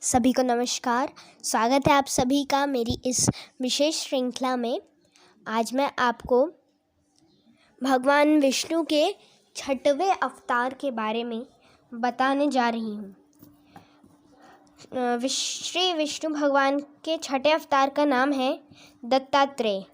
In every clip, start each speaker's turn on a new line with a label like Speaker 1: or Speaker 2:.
Speaker 1: सभी को नमस्कार। स्वागत है आप सभी का मेरी इस विशेष श्रृंखला में। आज मैं आपको भगवान विष्णु के 6वें अवतार के बारे में बताने जा रही हूँ। श्री विष्णु भगवान के 6ठे अवतार का नाम है दत्तात्रेय।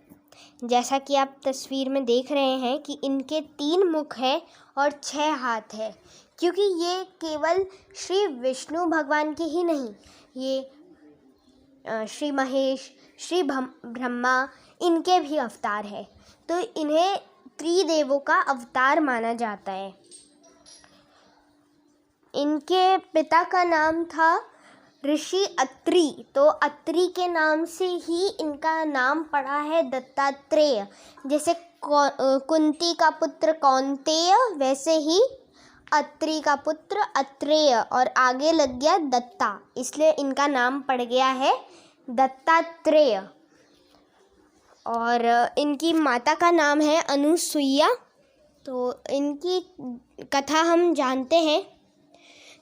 Speaker 1: जैसा कि आप तस्वीर में देख रहे हैं कि इनके 3 मुख हैं और 6 हाथ है, क्योंकि ये केवल श्री विष्णु भगवान के ही नहीं, ये श्री महेश, श्री ब्रह्मा, इनके भी अवतार है। तो इन्हें त्रिदेवों का अवतार माना जाता है। इनके पिता का नाम था ऋषि अत्रि, तो अत्रि के नाम से ही इनका नाम पड़ा है दत्तात्रेय। जैसे कुंती का पुत्र कौंतेय, वैसे ही अत्रि का पुत्र अत्रेय और आगे लग गया दत्ता, इसलिए इनका नाम पड़ गया है दत्तात्रेय। और इनकी माता का नाम है अनुसुईया। तो इनकी कथा हम जानते हैं।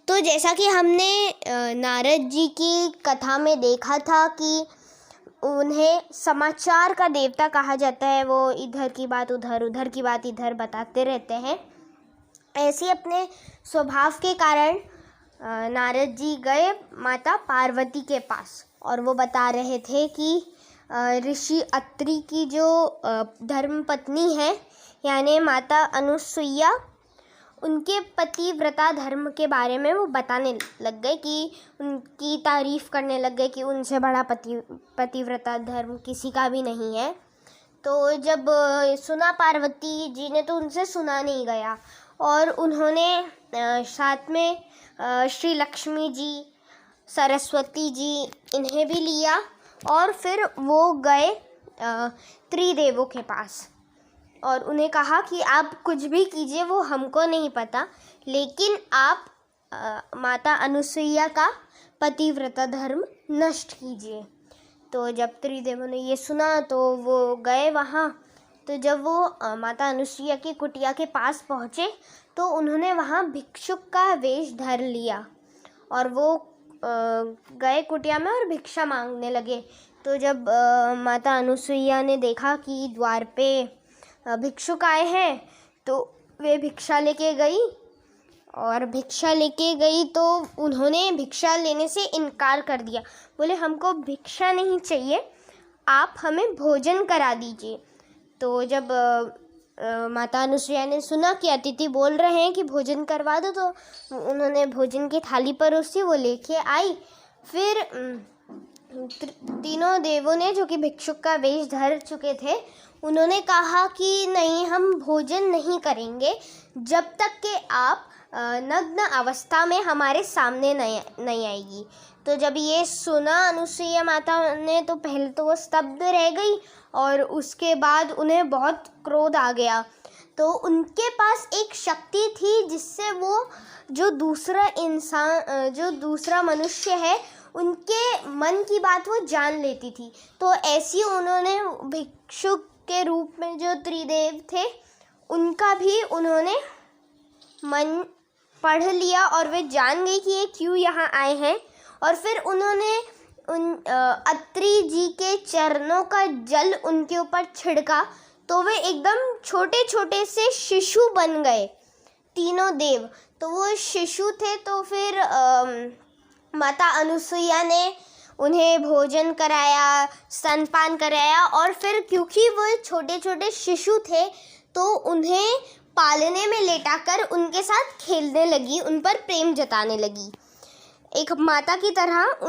Speaker 1: तो जैसा कि हमने नारद जी की कथा में देखा था कि उन्हें समाचार का देवता कहा जाता है। वो इधर की बात उधर, उधर की बात इधर बताते रहते हैं। ऐसे अपने स्वभाव के कारण नारद जी गए माता पार्वती के पास और वो बता रहे थे कि ऋषि अत्रि की जो धर्म पत्नी है, यानी माता अनुसुईया, उनके पतिव्रता धर्म के बारे में वो बताने लग गए, कि उनकी तारीफ़ करने लग गए कि उनसे बड़ा पतिव्रता धर्म किसी का भी नहीं है। तो जब सुना पार्वती जी ने, तो उनसे सुना नहीं गया और उन्होंने साथ में श्री लक्ष्मी जी, सरस्वती जी, इन्हें भी लिया और फिर वो गए त्रिदेवों के पास और उन्हें कहा कि आप कुछ भी कीजिए, वो हमको नहीं पता, लेकिन आप माता अनुसुईया का पतिव्रता धर्म नष्ट कीजिए। तो जब त्रिदेवों ने ये सुना तो वो गए वहाँ। तो जब वो माता अनुसुईया की कुटिया के पास पहुँचे तो उन्होंने वहाँ भिक्षुक का वेश धर लिया और वो गए कुटिया में और भिक्षा मांगने लगे। तो जब माता अनुसुईया ने देखा कि द्वार पे भिक्षुक आए हैं, तो वे भिक्षा लेके गई और भिक्षा लेके गई तो उन्होंने भिक्षा लेने से इनकार कर दिया। बोले हमको भिक्षा नहीं चाहिए, आप हमें भोजन करा दीजिए। तो जब माता अनुसुईया ने सुना कि अतिथि बोल रहे हैं कि भोजन करवा दो, तो उन्होंने भोजन की थाली परोसी, वो लेके आई। फिर तीनों देवों ने, जो कि भिक्षुक का वेश धर चुके थे, उन्होंने कहा कि नहीं, हम भोजन नहीं करेंगे जब तक कि आप नग्न अवस्था में हमारे सामने नहीं आएगी। तो जब ये सुना अनुसुईया माता ने, तो पहले तो वो स्तब्ध रह गई और उसके बाद उन्हें बहुत क्रोध आ गया। तो उनके पास एक शक्ति थी जिससे वो जो दूसरा मनुष्य है, उनके मन की बात वो जान लेती थी। तो ऐसी उन्होंने भिक्षुक के रूप में जो त्रिदेव थे, उनका भी उन्होंने मन पढ़ लिया और वे जान गई कि ये क्यों यहाँ आए हैं। और फिर उन्होंने अत्रि जी के चरणों का जल उनके ऊपर छिड़का, तो वे एकदम छोटे छोटे से शिशु बन गए, तीनों देव। तो वो शिशु थे। तो फिर माता अनुसुईया ने उन्हें भोजन कराया, स्तनपान कराया और फिर क्योंकि वो छोटे छोटे शिशु थे, तो उन्हें पालने में लेटाकर उनके साथ खेलने लगी, उन पर प्रेम जताने लगी, एक माता की तरह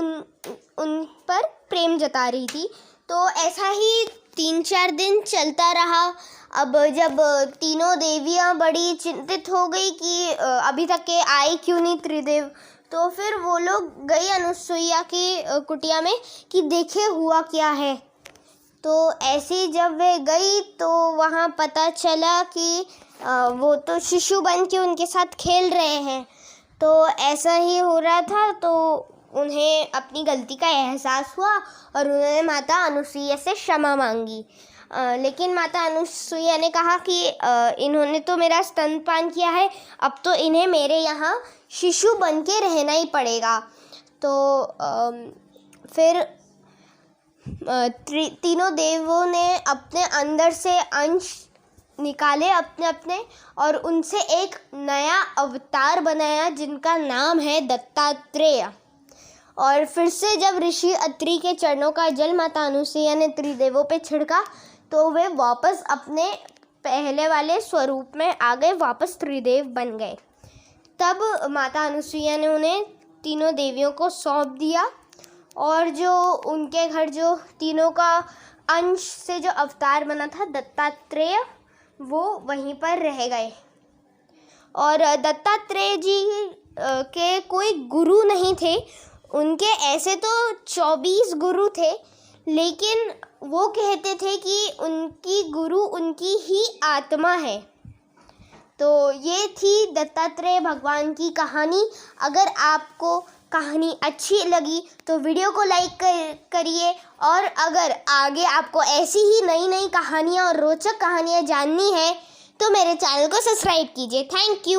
Speaker 1: उन पर प्रेम जता रही थी। तो ऐसा ही 3-4 दिन चलता रहा। अब जब तीनों देवियाँ बड़ी चिंतित हो गई कि अभी तक के आए क्यों नहीं त्रिदेव, तो फिर वो लोग गई अनुसुईया की कुटिया में कि देखे हुआ क्या है। तो ऐसे जब वे गई तो वहाँ पता चला कि वो तो शिशु बन के उनके साथ खेल रहे हैं। तो ऐसा ही हो रहा था, तो उन्हें अपनी गलती का एहसास हुआ और उन्होंने माता अनुसुईया से क्षमा मांगी। लेकिन माता अनुसुईया ने कहा कि इन्होंने तो मेरा स्तनपान किया है, अब तो इन्हें मेरे यहाँ शिशु बन के रहना ही पड़ेगा। तो फिर तीनों देवों ने अपने अंदर से अंश निकाले अपने अपने, और उनसे एक नया अवतार बनाया जिनका नाम है दत्तात्रेय। और फिर से जब ऋषि अत्रि के चरणों का जल माता अनुसुईया ने त्रिदेवों पे छिड़का तो वे वापस अपने पहले वाले स्वरूप में आ गए, वापस त्रिदेव बन गए। तब माता अनुसुईया ने उन्हें तीनों देवियों को सौंप दिया, और जो उनके घर जो तीनों का अंश से जो अवतार बना था दत्तात्रेय, वो वहीं पर रह गए। और दत्तात्रेय जी के कोई गुरु नहीं थे, उनके ऐसे तो 24 गुरु थे, लेकिन वो कहते थे कि उनकी गुरु उनकी ही आत्मा है। तो ये थी दत्तात्रेय भगवान की कहानी। अगर आपको कहानी अच्छी लगी तो वीडियो को लाइक करिए, और अगर आगे आपको ऐसी ही नई नई कहानियाँ और रोचक कहानियाँ जाननी है तो मेरे चैनल को सब्सक्राइब कीजिए। Thank you.